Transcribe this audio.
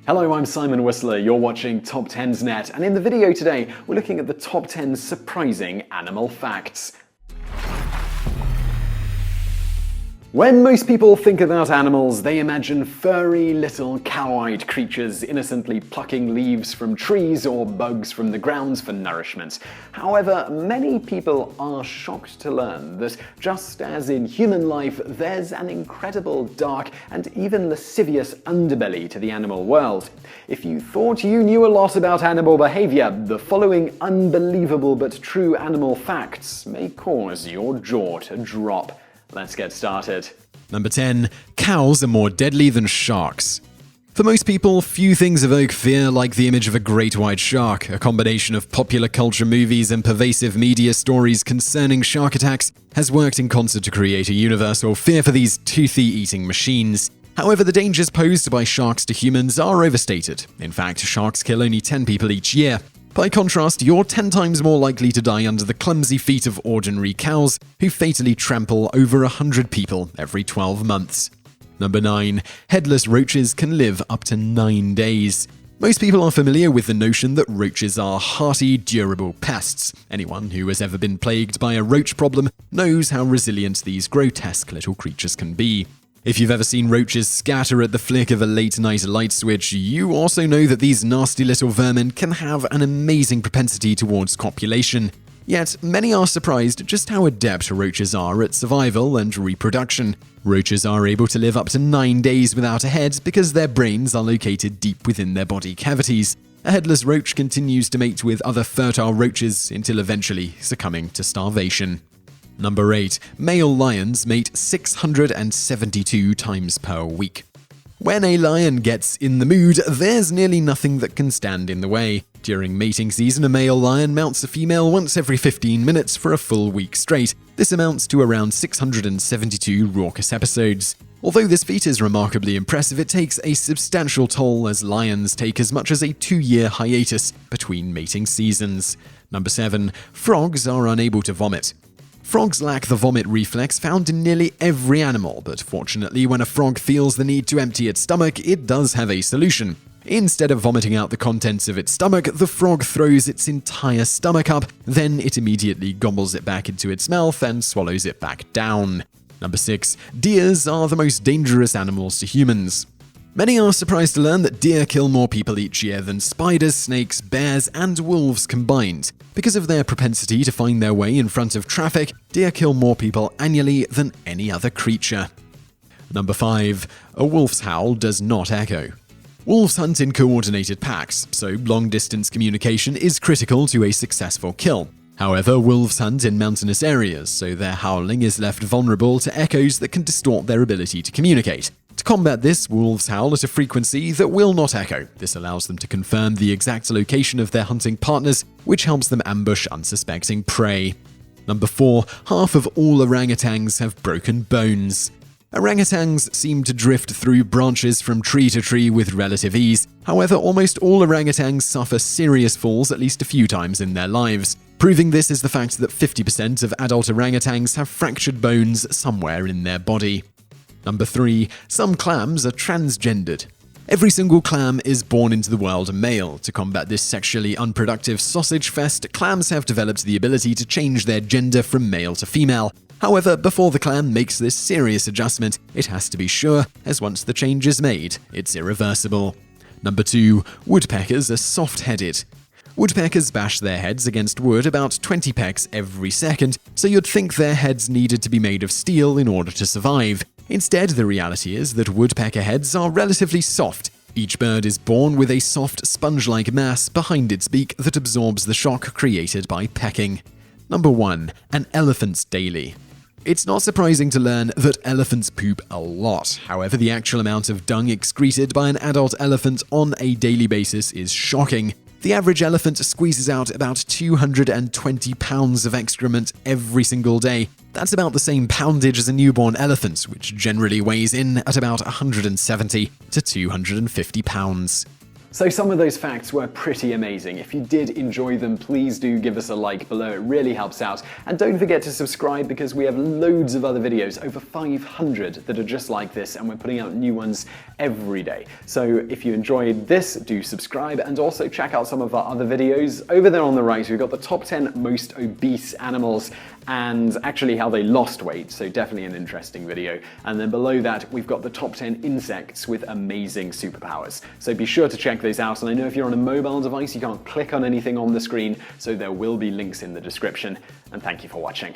Hello, I'm Simon Whistler, you're watching TopTenzNet, and in the video today, we're looking at the top 10 surprising animal facts. When most people think about animals, they imagine furry little cow-eyed creatures innocently plucking leaves from trees or bugs from the ground for nourishment. However, many people are shocked to learn that just as in human life, there's an incredible dark and even lascivious underbelly to the animal world. If you thought you knew a lot about animal behavior, the following unbelievable but true animal facts may cause your jaw to drop. Let's get started. Number 10. Cows are more deadly than sharks. For most people, few things evoke fear like the image of a great white shark. A combination of popular culture movies and pervasive media stories concerning shark attacks has worked in concert to create a universal fear for these toothy-eating machines. However, the dangers posed by sharks to humans are overstated. In fact, sharks kill only 10 people each year. By contrast, you're 10 times more likely to die under the clumsy feet of ordinary cows, who fatally trample over 100 people every 12 months. Number 9. Headless roaches can live up to 9 days. Most people are familiar with the notion that roaches are hardy, durable pests. Anyone who has ever been plagued by a roach problem knows how resilient these grotesque little creatures can be. If you've ever seen roaches scatter at the flick of a late-night light switch, you also know that these nasty little vermin can have an amazing propensity towards copulation. Yet, many are surprised just how adept roaches are at survival and reproduction. Roaches are able to live up to 9 days without a head because their brains are located deep within their body cavities. A headless roach continues to mate with other fertile roaches until eventually succumbing to starvation. Number 8. Male lions mate 672 times per week. When a lion gets in the mood, there's nearly nothing that can stand in the way. During mating season, a male lion mounts a female once every 15 minutes for a full week straight. This amounts to around 672 raucous episodes. Although this feat is remarkably impressive, it takes a substantial toll as lions take as much as a 2-year hiatus between mating seasons. Number 7. Frogs are unable to vomit. Frogs lack the vomit reflex found in nearly every animal, but fortunately when a frog feels the need to empty its stomach, it does have a solution. Instead of vomiting out the contents of its stomach, the frog throws its entire stomach up, then it immediately gobbles it back into its mouth and swallows it back down. Number 6. Deers are the most dangerous animals to humans. Many are surprised to learn that deer kill more people each year than spiders, snakes, bears, and wolves combined. Because of their propensity to find their way in front of traffic, deer kill more people annually than any other creature. Number 5. A wolf's howl does not echo. Wolves hunt in coordinated packs, so long-distance communication is critical to a successful kill. However, wolves hunt in mountainous areas, so their howling is left vulnerable to echoes that can distort their ability to communicate. To combat this, wolves howl at a frequency that will not echo. This allows them to confirm the exact location of their hunting partners, which helps them ambush unsuspecting prey. Number 4. Half of all orangutans have broken bones. Orangutans seem to drift through branches from tree to tree with relative ease. However, almost all orangutans suffer serious falls at least a few times in their lives. Proving this is the fact that 50% of adult orangutans have fractured bones somewhere in their body. Number 3. Some clams are transgendered. Every single clam is born into the world a male. To combat this sexually unproductive sausage fest, clams have developed the ability to change their gender from male to female. However, before the clam makes this serious adjustment, it has to be sure, as once the change is made, it's irreversible. Number 2. Woodpeckers are soft-headed. Woodpeckers bash their heads against wood about 20 pecks every second, so you'd think their heads needed to be made of steel in order to survive. Instead, the reality is that woodpecker heads are relatively soft. Each bird is born with a soft, sponge-like mass behind its beak that absorbs the shock created by pecking. Number 1. An elephant's daily. It's not surprising to learn that elephants poop a lot. However, the actual amount of dung excreted by an adult elephant on a daily basis is shocking. The average elephant squeezes out about 220 pounds of excrement every single day. That's about the same poundage as a newborn elephant, which generally weighs in at about 170 to 250 pounds. So some of those facts were pretty amazing. If you did enjoy them, please do give us a like below, it really helps out. And don't forget to subscribe because we have loads of other videos, over 500 that are just like this, and we're putting out new ones every day. So if you enjoyed this, do subscribe and also check out some of our other videos. Over there on the right, we've got the top 10 most obese animals and actually how they lost weight, so definitely an interesting video. And then below that, we've got the top 10 insects with amazing superpowers. So be sure to check those out. And I know if you're on a mobile device, you can't click on anything on the screen, so there will be links in the description. And thank you for watching.